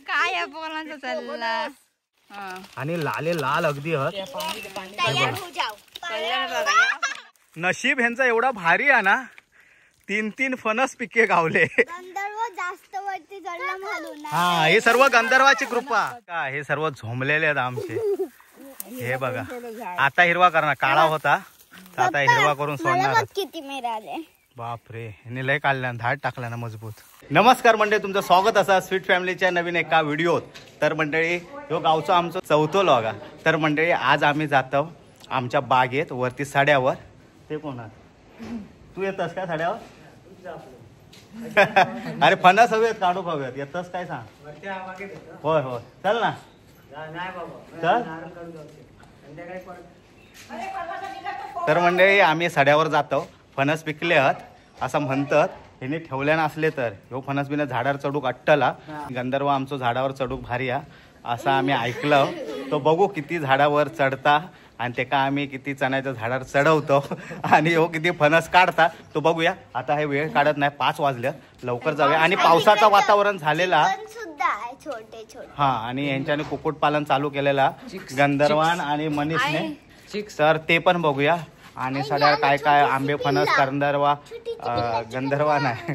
काय बोलायचं चालला आणि लाले लाल अगदी नशीब ह्यांचा एवढा भारी आहे ना, 3 फणस पिके गावले. जास्त वरती चढला म्हणून. हा, हे सर्व गंधर्वाची कृपा. हे सर्व झोंबलेले आहेत आमचे. हे बघा, आता हिरवा करणार. काळा होता तर आता हिरवा करून सोडणार. किती मिळाले बापरे, हिने लय काढल्या, धाड टाकल्या ना मजबूत. नमस्कार मंडळी, तुमचं स्वागत असा स्वीट फॅमिलीच्या नवीन एका व्हिडिओत. तर मंडळी, जो गावचा आमचं 4थं लॉग आहे. तर मंडळी, आज आम्ही जातो आमच्या बागेत वरती साड्यावर. ते कोण आहे? तू येतस काय साड्यावर? अरे फणस हवेत, काढू हवेत, येतस काय सांग. होय होय, चल ना. चल. तर मंडळी, आम्ही साड्यावर जातो. फणस पिकले आहेत असं म्हणतात. ह्याने ठेवल्या नसले तर ह्यो फणस बिना झाडावर चढूक अट्टला. गंधर्व आमचं झाडावर चढूक भारी आहे असं आम्ही ऐकलं. तो बघू किती झाडावर चढता आणि ते का आम्ही किती चण्याच्या झाडावर चढवतो आणि हो किती फणस काढता तो बघूया. आता हे वेळ काढत नाही, 5 वाजले, लवकर जाऊया. आणि पावसाचं वातावरण झालेला सुद्धा आहे, छोटे छोटे. हा, आणि यांच्याने कुक्कुटपालन चालू केलेला गंधर्वान आणि मनीषने. तर ते पण बघूया. आणि सगळ्या काय काय आंबे फणस गंधर्वा नाही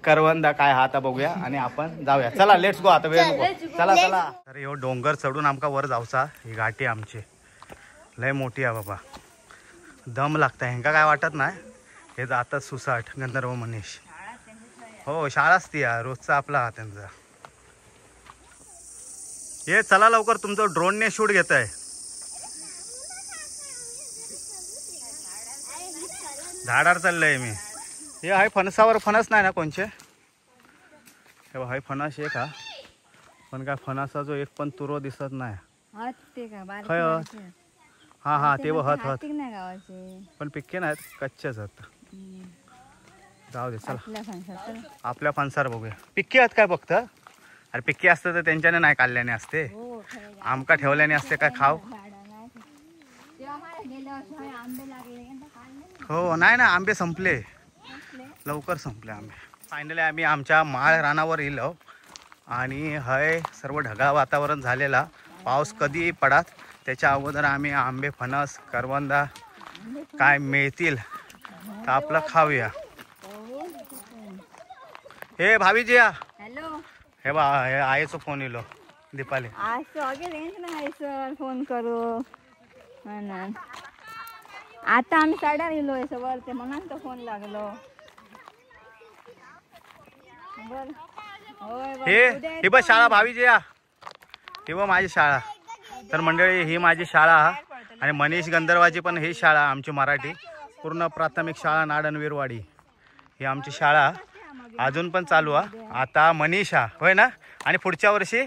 करवंदा काय हा आता बघूया आणि आपण जाऊया. चला, लेट्स गो. आता वेळ नको, चला चला. तर ह्यो डोंगर चढून आमका वर जाऊचा. ही घाटी आमची लय मोठी आहे बाबा, दम लागता. ह्यांका काय वाटत नाही, हे जातात सुसाट गंधर्व मनीष. हो, शाळाच ती रोजचा आपला हा त्यांचा. ये चला लवकर, तुमचं ड्रोनने शूट घेत आहे. झाडावर चाललंय मी. हे हाय फणसावर फणस नाही ना कोणचे. हे हाय फणस एक हा, पण काय फणसा जो एक पण तुरो दिसत नाही. हा हा, ते हत हत पण पिक्के नाहीत, कच्चेच आहेत. जाऊ दे, चला आपल्या फणसावर बघूया. पिक्के आहेत काय फक्त? अरे पिक्के असतं तर त्यांच्याने नाही काढल्याने असते, आमका ठेवल्याने असते काय खाव. हो, नाही ना, आंबे संपले, लवकर संपले आंबे. फायनली आम्ही आमच्या माळ रानावर येलो आणि हय सर्व ढगाळ वातावरण झालेला. पाऊस कधी पडात त्याच्या अगोदर आम्ही आंबे फणस करवंदा काय मिळतील तर आपलं खाऊया. हे भावीजी या. हॅलो. हे बा, हे आईचा फोन येलो दीपाली. फोन करू. आता आम्ही साड्या गेलोय वरते म्हणून तर फोन लागलो. हे बघ शाळा, भावीजी या. हे बघ माझी शाळा. तर मंडळी, ही माझी शाळा आणि मनीष गंधर्वाची पण ही शाळा आमची मराठी पूर्ण प्राथमिक शाळा नाडनवीरवाडी. ही आमची शाळा अजून पण चालू आहे. आता मनीषा होय ना, आणि पुढच्या वर्षी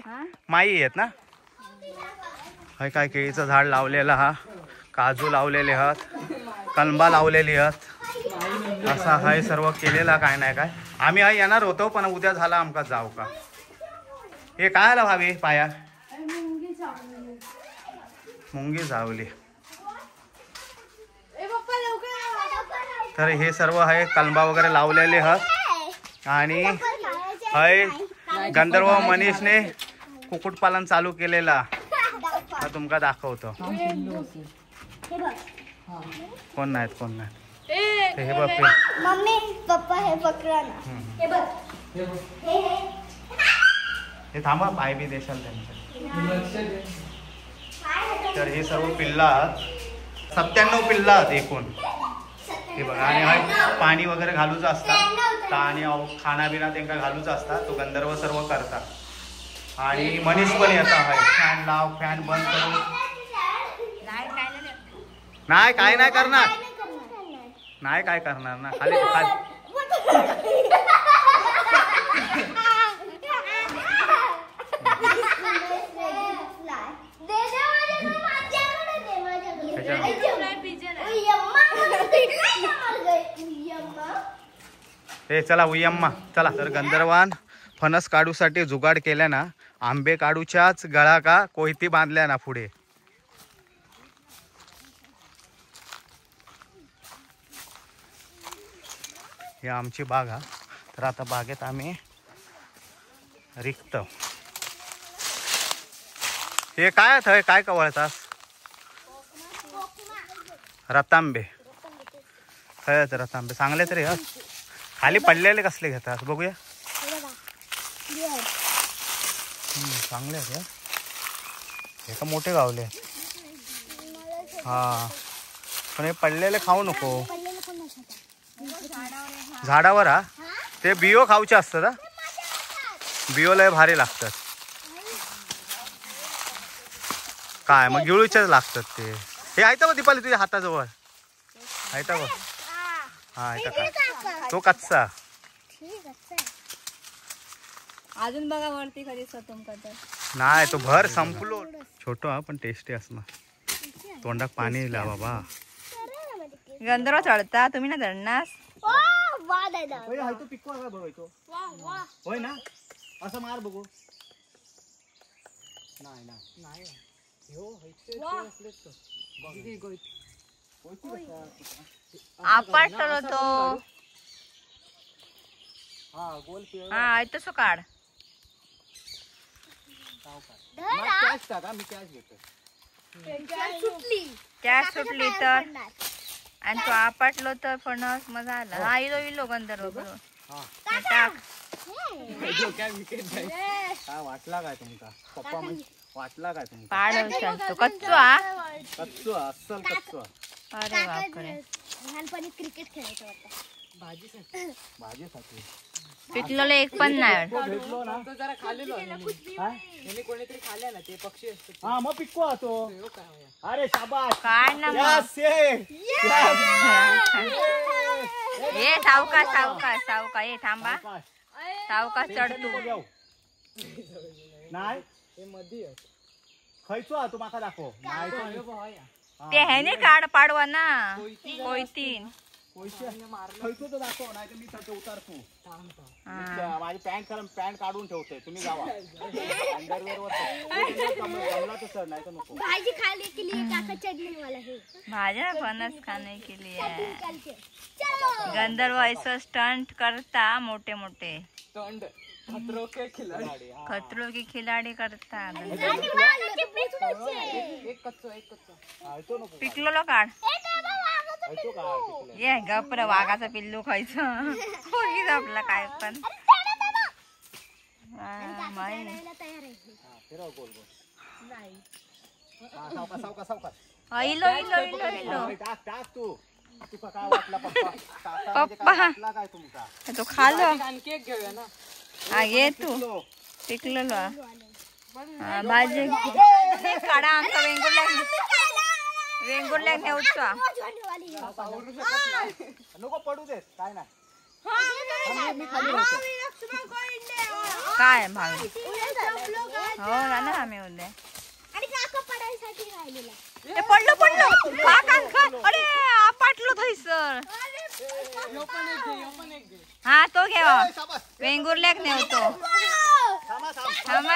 माई आहेत ना. हाय काय केळीचं झाड लावलेलं हा, काजू लावलेले आहात, कलबा लावलेली आहात, असा हाय सर्व केलेला. काय नाही काय आम्ही हाय येणार होतो पण उद्या झाला आमका जाऊ का. हे काय आला भावी पाया? मुंगी जावली. तर हे सर्व आहे कलबा वगैरे लावलेले आहात. आणि हाय गंधर्व मनीषने कुक्कुटपालन चालू केलेला तुमका दाखवतो. कोण नाहीत कोण नाहीत. हे बघ मम्मी पप्पा हे पकडा ना. हे बघ, हे थांबा, पाय बी देशाल त्यांच्या. तर हे सर्व पिल्ला 97 पिल्ला आहेत एकूण. हे बघा, आणि पाणी वगैरे घालूच असतात आणि खानाबिना त्यांना घालूच असतात. तो गंधर्व सर्व करतात. आणि मनीष पण येतात. फॅन लाव, फॅन बंद करू. नाही काय नाही करणार, नाही काय करणार ना. खाली हे चला उयम्मा चला. तर गंधर्वान फणस काढूसाठी जुगाड केल्या ना, आंबे काढूच्याच गळा का कोयती बांधल्या ना पुढे. ही आमची बाग हा. तर आता बागेत आम्ही रिक्त. हे काय थंय काय कवळतास? रतांबे. खयच रतांबे चांगले तरी हस. खाली पडलेले कसले घेतात बघूया. चांगले आहेत हे का मोठे गावले. हा पण हे पडलेले खाऊ नको. झाडावर हा ते बियो खाऊचे असतात हा. बियो लय भारी लागतात. काय मग गिळूचेच लागतात ते. हे आहे बघ दीपाली तुझ्या हाताजवळ आहे बघ. हा तो कच्चा. अजून बघा वरती कधी सतून करतात. नाही तो भर संपलो. छोटो हा पण टेस्टी असणार. तोंडात पाणी येईल बाबा. गंधर्व चढता तुम्ही ना चढणार. होय ना असं मार बघू. आपटलो तो. हा तसं काढ. कॅश सुटली तर आणि तो आपटलो तर फणस मजा आला. हा इलो गंधर्व बरोबर. टाक. काय वाटला काय तुमका पप्पा वाटला काय तुमका? पाड तो कच्चो हा. कच्चो अस्सल कच्चो. अरे बापरे. लहानपणी क्रिकेट खेळायचं होतं. भाजीसाठी पिकलेलं एक पण नाही. भेटलो ना तो जरा खाल्लेलो आहे. कोणीतरी खाल्ल्या ना ते पक्षी असतो. हा मग पिकवा तो. अरे शाबास. काय ना ये सावका ये थांबा. सावका चढतो. नाही खयचो तू माका दाखव. ते ह्याने काढ पाडवा ना कोयतीन. खयचो तो दाखव नाही तर मी सध्या उतारतो. माझी पॅन्ट काढून ठेवते. तुम्ही जावा अंडरवेअर वर जमला तर सर नाही तर नको. भाजी खाने के लिए काका चटनी वाला है. भाज्या फणस खाने के लिए. गंधर्व ऐसा स्टंट करता मोठे मोठे. खतरों के खिलाडी करता. पिकलो काढ. ये गप्र वाघाचा पिल्लू खायचं. कोणीच आपला काय पण. इलो टाक तू. तुका काय वाटला पप्पा? पप्पा काय तुमका तो खालो. हा घे तू. पिकलो भाजी काढा. आमचा वेंगुर्ल्याक नेऊचा. नको पडू देत काय नाही. काय भाग हो ना आम्ही उद्या ते पडलं अरे आपटलो थैसर. हा तो घ्या वेंगुर्ल्याक नेवतो. थांबा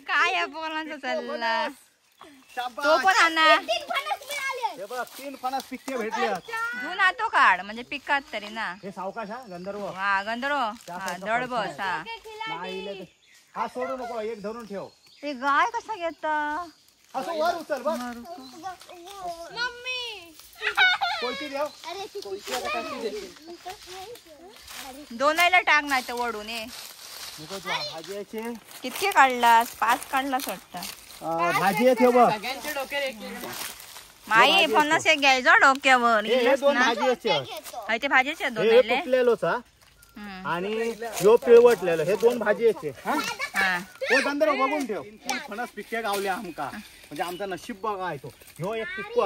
काय बोलायचं चालला. तो पण आणा. 3 फणस पिक्के भेटले. घेऊन आतो काढ म्हणजे पिकात तरी ना. हे सावकाश हा गंधर्व. हा गंधर्व दड बस. हा सोडू नको. एक धरून ठेव. ते गाय कसा घेता. असं वर उचल बघ. कोयती देव. दोनायला टाक नाही तर वडून ये. भाजीचे कितके काढलास. 5 काढलास वाटतं. भाजी आहे बघ. माई फणस एक घ्यायचं डोक्यावर. हे 2 भाजी आहे. ते भाजीचे दोन हे तुटलेलोच हा आणि यो पिळवटलेलो. हे 2 भाजी आहेत. हो गंधर्व बघून ठेव. फणस पिक्के गावले आमका म्हणजे आमचा नशीब बघा आहे तो. ह्यो एक पिक्को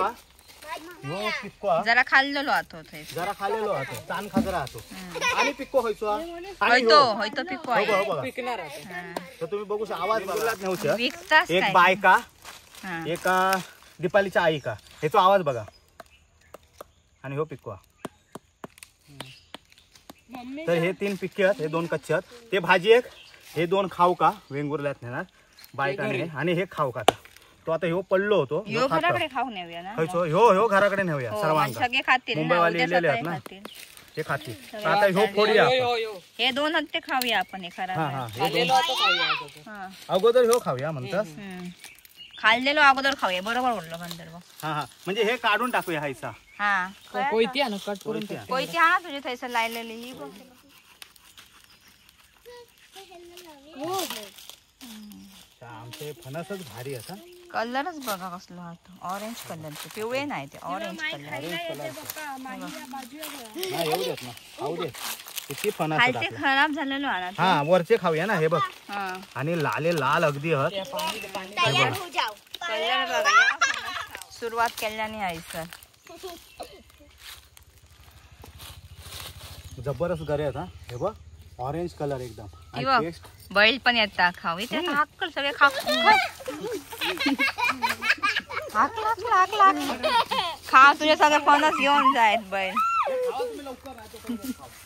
जरा खाल्लेलो आतो. जरा खाल्लेलो आतो. चान खाजरा आतो. आणि पिक्को होयचो. होयतो पिक्को आहे. तर तुम्ही बघू शकता. आवाज बघलाच नव्हता. विकतास एक बायका एका दीपालीच्या आई का ह्याचा आवाज बघा. आणि हो पिक्को. तर हे 3 पिक्के आहेत. हे 2 कच्चे आहेत. ते भाजी एक. हे 2 खाऊ का वेंगुर्ल्यात नेणार बायकाने. आणि हे खाऊ का तो आता ह्यो पडलो होतो. घराकडे खाऊ नेऊया ना. ह्यो घराकडे नेऊया सर्वांना. सगळे खातील. मुंबईवाले इलेले आहेत ना. हे खाती तर आता ह्यो फोडूया आपण. हे 2 हत्ते खाऊया आपण हे खराब हा आहे. हा हे दोन. हा. अगोदर ह्यो खाऊया म्हणतास. खाल्लेलो अगोदर खाऊया बरोबर बोललो गंधर्व. हा हा म्हणजे हे काढून टाकूया हायचा. हा कोयती आणू कट करून कोयती हा तुझी थैसर लायलेली ही बघ. आमचे फणसच भारी आहेत हा. कलरच बघा कसलो हा ऑरेंज कलरचे पिवळे नाही ते ऑरेंज कलर नाही येऊ देत ना खाऊ देत किती फणस आहेत खालते आपले. खराब झालेलो आणा. हा वरचे खाऊया ना हे बघ हा आणि लाल अगदी हत. तयार हो जाओ. कलर बघा सुरुवात केल्याने आहे सर. जबरदस्त गरे आहेत हा. हे बघ ऑरेंज कलर एकदम ही बघ टेस्ट बैल पण येतात खाऊ इथे हाकल सगळे खाऊ खा तुझे सगळे फणस घेऊन जायत बैल.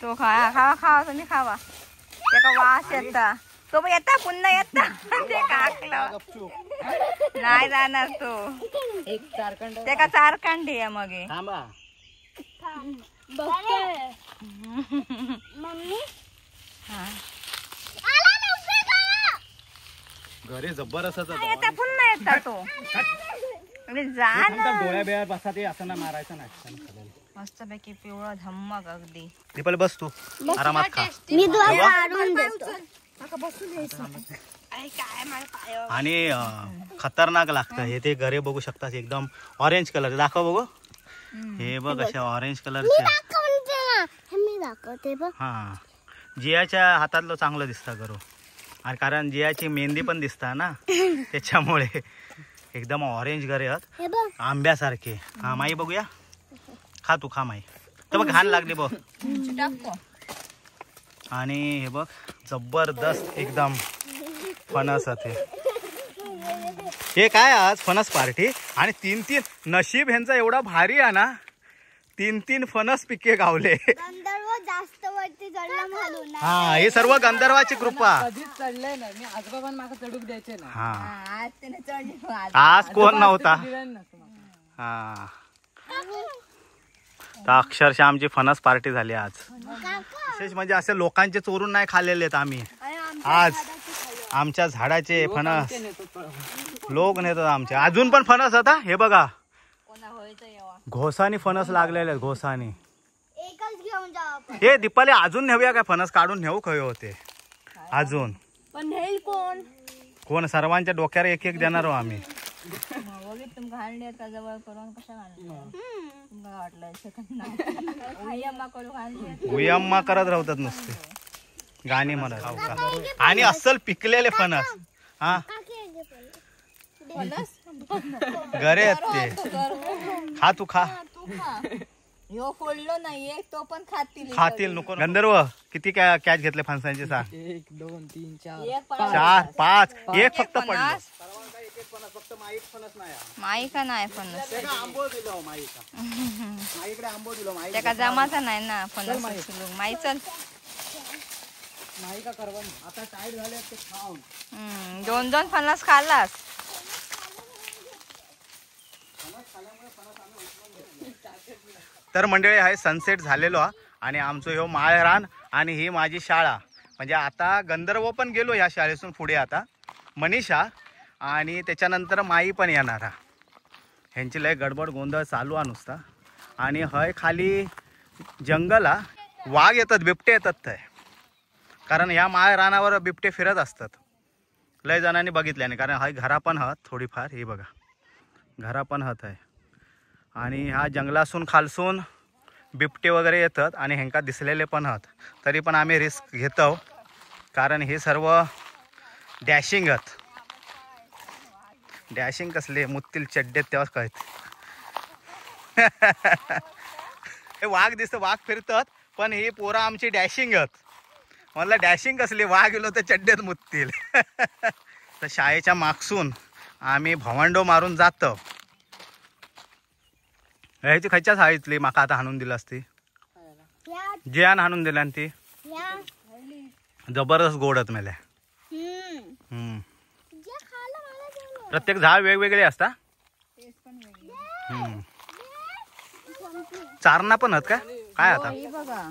तो खावा खावा तुम्ही खावा त्याचा वास येता तो पण येता पुन्हा येता ते काकलं नाही जाणार तो एक चारखंड त्याका चारकांडी आहे मग हे. थांबा बघतोय. मम्मी हा. आला लवकर करा. गरे जबरदस्त आहेत. येता पुन्हा येता तो अरे जा ना. डोळ्या बिळ्या बसा ते असं ना मारायचं नाही. मस्त पैकी पिवळा धम्मक अगदी. दीपाली बस तू आरामात खा. मी दोन काढून देतो. आणि खतरनाक लागतं हे ते गरे बघू शकतात एकदम ऑरेंज कलर दाखव बघू. हे बघ अशा ऑरेंज कलरचे मी दाखवते बघ. हा जियाच्या हातातलं चांगलं दिसतं गरो आणि कारण जियाची मेहंदी पण दिसता ना त्याच्यामुळे एकदम ऑरेंज गरे आहेत हे बघ. आंब्यासारखे. हा माई बघूया खा तू खा माई तर बघ घाण लागली बघ. टाकतो आणि हे बघ जबरदस्त एकदम फणस आहे. हे काय आज फणस पार्टी आणि 3 नशीब ह्यांचा एवढा भारी आहे ना 3 फणस पिके गावले. गंधर्व जास्त वरती चढला म्हणून. हा हे सर्व गंधर्वाची कृपा. कधीच चढलंय नाही मी आजोबा पण माका चढूक द्यायचे ना. हा आज त्याने चढली आज कोण नव्हता. दिलं नसतं माका. हा तर अक्षरशः आमची फणस पार्टी झाली आज. विशेष म्हणजे असे लोकांचे चोरून नाही खाल्लेले आहेत आम्ही आज. आमच्या झाडाचे फणस लोक नेतात आमचे. अजून पण फणस आता हे बघा घोसानी फणस लागलेले आहेत घोसानी. एकच घेऊन जाऊ आपण. हे दीपाली अजून नेऊया काय फणस काढून नेऊ खय होते अजून पण नेईल कोण? कोण सर्वांच्या डोक्यावर एक देणार हो आम्ही. तुमका हाणले का जवळ करून कशा तुमका वाटलं उयम्मा करत राहतात नुसते गाणी म्हणत. आणि अस्सल पिकलेले फणस हा गरे आहेत ते. खा तू खा ह्यो फोडलो नाहीये तो पण खातील नको. गंधर्व किती कॅच घेतले फणसांचे सांग. 1 2 3 4 4 5 एक फक्त पडलं. माई का नाही फणस आंबो दिलो माईकडे आंबो दिलो माई. त्याका जमाचा नाही ना फणस माई चल. नाही का करवा आता टाईट झाले ते खाऊन 2 फणस खाल्लास. तर मंडळी आहे सनसेट झालेलो आणि आमचं ह्यो माळरान आणि ही माझी शाळा. म्हणजे आता गंधर्व पण गेलो ह्या शाळेतून पुढे आता मनीषा आणि त्याच्यानंतर माई पण येणार. ह्यांची लय गडबड गोंधळ चालू आहे नुसता. आणि हय खाली जंगला वाघ येतात बिबटे येतात ते कारण ह्या माळरानावर बिबटे फिरत असतात. लय जणांनी बघितल्याने कारण हय घरा पण हत थोडीफार ही बघा घरा पण हत आहे. आणि ह्या जंगलासून खालसून बिबटे वगैरे येतात आणि ह्यांका दिसलेले पण आहात. तरी पण आम्ही रिस्क घेतो कारण हे सर्व डॅशिंग आहेत. डॅशिंग कसले मुत्तील चड्डेत तेव्हाच कळत. हे वाघ दिसतं वाघ फिरतात पण ही पोरं आमची डॅशिंग आहेत. म्हणलं डॅशिंग कसली वाघ गेलो तर चड्डेत मुततील. तर शाळेच्या मागसून आम्ही भवांडो मारून जातो. ह्याची खयच्या शाळेतली माका आता हाणून दिला असती जियान हाणून दिला ती जबरदस्त गोडत मेल्या. प्रत्येक झाड वेगवेगळे असता. चारणा पण आहेत का काय आता ही बघा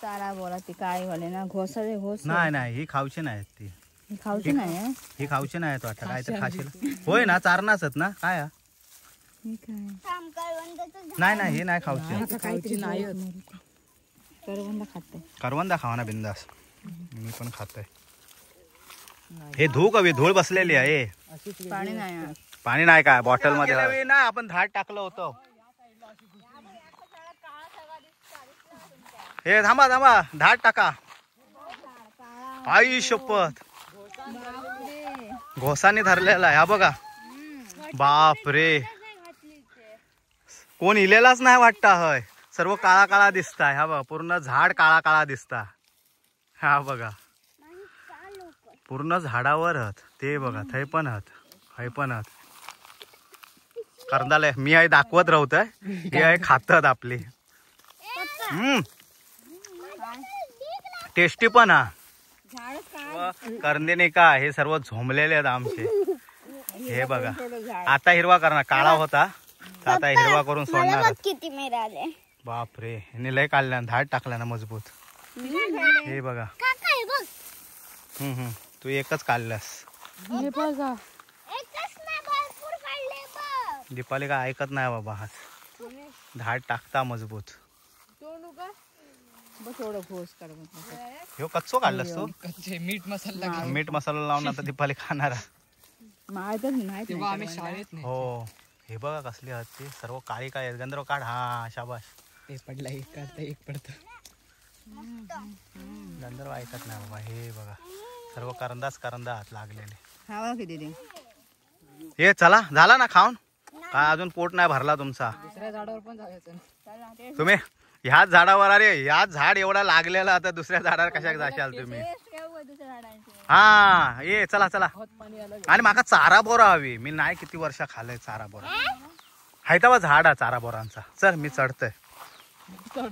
चारा बोला ती काळी वाले ना घोसाळे घोस नाही ही खाऊची नाही ती. ही खाऊची नाही आहे. ही खाऊची नाही वाटतं काय तर खाशील. होय ना चारणासच ना काय ही काय नाही ही नाही खाऊची. खाऊची नाही करवंद खाते. करवंदा खावा ना बिंदास. मी पण खातोय. हे धूळ बसलेली आहे. पाणी नाही पाणी नाही काय बॉटल मध्ये ना आपण झाड टाकलं होतं. हे थांबा झाड टाका. आई शपथ घोसाने धरलेला आहे. हा बघा बाप रे कोण इलेलाच नाही वाटता. हय सर्व काळा काळा दिसताय. हा बघा पूर्ण झाड काळा काळा दिसता. हा बघा पूर्ण झाडावर हत ते बघा थंय पण हत करदाले मी आहे दाखवत राहतोय. हे आहे खातात आपली. टेस्टी पण हा करंदे का हे सर्व झोंबलेले आहेत आमचे. हे बघा आता हिरवा करणार. काळा होता तर आता हिरवा करून सोडणार. किती मिळाले बापरे ह्याने लय काढल्या झाड टाकल्या ना मजबूत. हे बघा तू एकच काढल्यास. दीपाली काय ऐकत नाही बाबा. हात झाड टाकता मजबूत. ह्यो कच्चो काढलास तू. मीठ मसाला लावून आता दीपाली खाणार. आम्ही शाळेत नाही. हो हे बघा कसली आहेत ती सर्व काळी काळी आहेत. गंधर्व काढ. हा शाबाश. ते पडला एक काढता एक पडत. गंधर्व ऐकत नाही बाबा. हे बघा सर्व करंदा हात लागलेले. हे चला झाला ना खाऊन. काय अजून पोट नाही भरला तुमचा. दुसऱ्या झाडावर पण जायचं. तुम्ही ह्याच झाडावर. अरे ह्याच झाड एवढा लागलेला आता दुसऱ्या झाडावर कशा जाशाल तुम्ही. हा ये चला आणि माका चारा बोरा हवी. मी नाही किती वर्ष खाल्लंय चारा बोरा. हैताबा झाड हा चारा बोरांचा. चल मी चढतोय.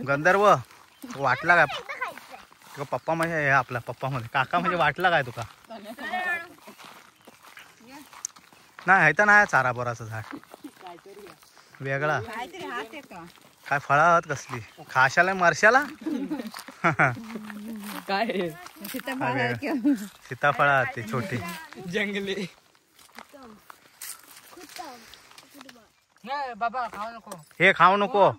गंधर्व वाटला काय पप्पा म्हणजे हे आपला पप्पा म्हणजे काका म्हणजे वाटला काय तुका. नाही हैता नाही चारा बोराचं झाड वेगळा. काय फळा आहात कसली खाशाला मारशाला. काय सीताफळ आहात ते छोटी जंगली. बाबा खाऊ नको. हे खाऊ नको.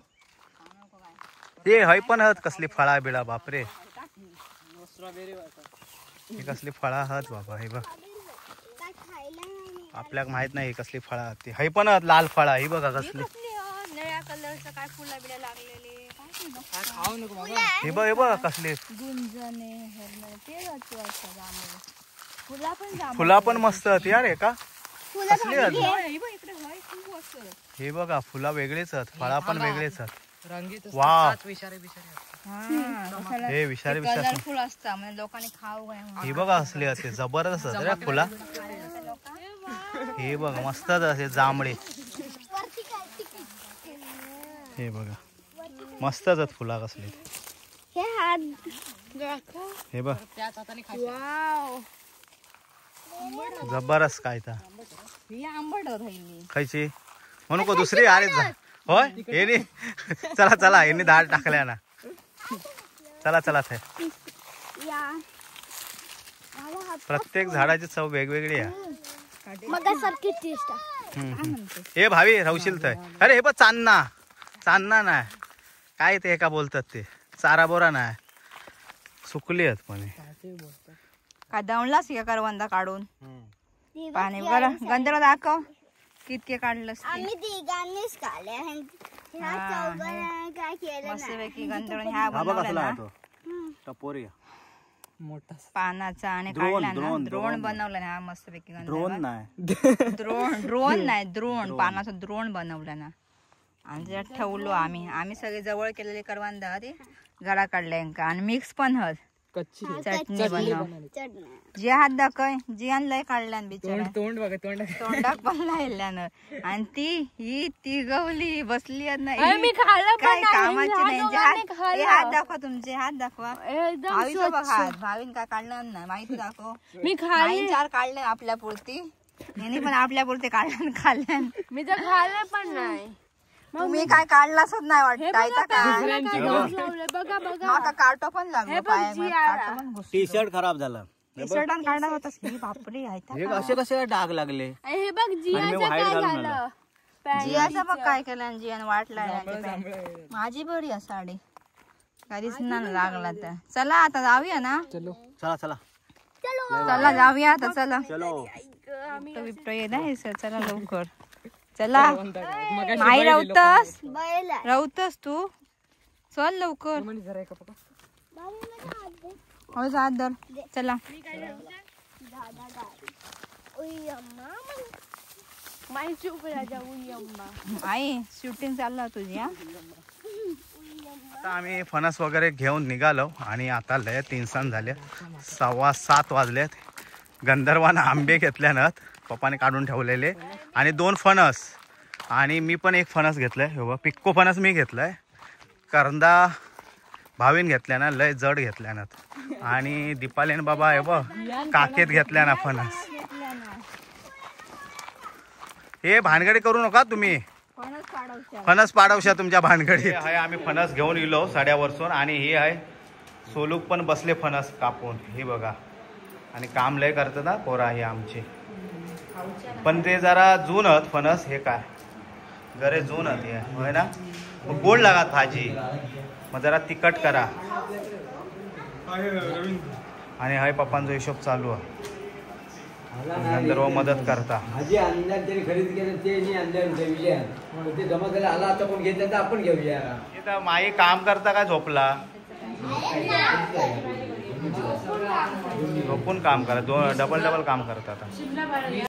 ते हय पण आहात कसली फळा बिळा. बापरे हे कसली फळा आहात बाबा. हे बघ आपल्याक माहित नाही कसली फळा आहात ती. हय पण आहात लाल फळा. ही बघा कसली. निळ्या कलरचं काय फुला बिला लागलेले. खाऊ नको बाबा. हे बघ कसली फुला पण मस्त आहेत यार. हे का कसली हे बघा फुला वेगळीच आहेत. फळा पण वेगळीच आहेत. रंगीत वाव विषारी हे विषारी कलरफुल असता म्हणजे लोकांनी खाऊ. हे बघा असली असते जबरदस्त रे फुला. हे बघ मस्त असे जांभळे. हे बघा मस्तच आहेत फुला कसली. हे बघ जबरदस्त काय तर खायची म्हणू को दुसरी. अरे होय हे चला यांनी झाड टाकल्या ना. चला थे प्रत्येक झाडाची चव वेगवेगळी आहे. हे भावी राहशील तर. अरे हे बघ चांदणा नाही काय ते का बोलतात ते चारा बोरा नाही सुकली आहेत पण. काय दवणलास का करवंदा काढून पाणी बरं. गंधर्व दाखव कितके काढलंस. आम्ही तिघांनीच काढले. काय केलं मस्त पैकी गंधर्व ह्या बनवला टपोरी मोठा पानाचा आणि काढला ना. द्रोण बनवला ना मस्त पैकी. ड्रोन नाही ड्रोन नाही द्रोण पानाचा द्रोण बनवला ना. आणि त्याच्यात ठेवलो आम्ही सगळे जवळ केलेले करवंदा ते गळा काढले आणि मिक्स पण हत कच्ची चटणी बनव. जे हात दाखय जियान लय काढल्यान बिचारा. तोंड बघा तोंडाक पण लायल्यान. आणि ती गवली बसली काय कामाची नाही. हात दाखवा तुमचे हात दाखवा. भावीचं बघ हात. भावीन काय काढलं नाही माहिती दाखव. मी 4 काढले आपल्या पुरती. यांनी पण आपल्या पुरते काढल्यान खाल्ल्यान. मी तर खाल्लं पण नाही. तुम्ही काय काढलाच नाही वाटत काय का काढतो पण लागलो टी शर्ट खराब झाला टी शर्ट काढणार होता बापरे असे कसे डाग लागले हे बघ जियाचा बघ काय केलं जियान वाटलाय माझी बरी आहे साडी काहीच नाही लागला तर चला आता जाऊया ना चला चला चला जाऊया आता चला चलो बिबटो येत आहे चला लवकर चला माई राहतस तू चल लवकर हो जा दर चला आई शूटिंग चालला तुझी आता आम्ही फणस वगैरे घेऊन निघालो आणि आता लय 3 सण झाले 6:15 वाजलेत. गंधर्वानं आंबे घेतल्यानं पप्पाने काढून ठेवलेले आणि 2 फणस आणि मी पण एक फणस घेतलाय. हे बघ पिक्को फणस मी घेतलाय. करंदा भावीन घेतल्यानं लय जड घेतल्यानं आणि दीपालीन बाबा हे बघ काकेत घेतल्यानं फणस. हे भानगडी करू नका तुम्ही फणस पाडवशा तुमच्या भानगडीत. आहे आम्ही फणस घेऊन गेलो साड्यावरसून आणि हे आहे सोलूक पण बसले फणस कापून. हे बघा आणि काम लय करतात ना पोरा हे आमचे. पण ते जरा जुनत फणस हे काय जरे जुनत हे होय ना. मग गोड लागत भाजी मग जरा तिखट करा. आणि हाय पप्पांचा हिशोब चालू आहे. गंधर्व मदत करता. भाजी आणल्यान तरी खरेदी केलं ते नाही आणल्यान ते जमा झालं आला आता कोण घेतलं तर आपण घेऊया. इथं माई काम करता का झोपला. झोपून काम करा. डबल काम करतात.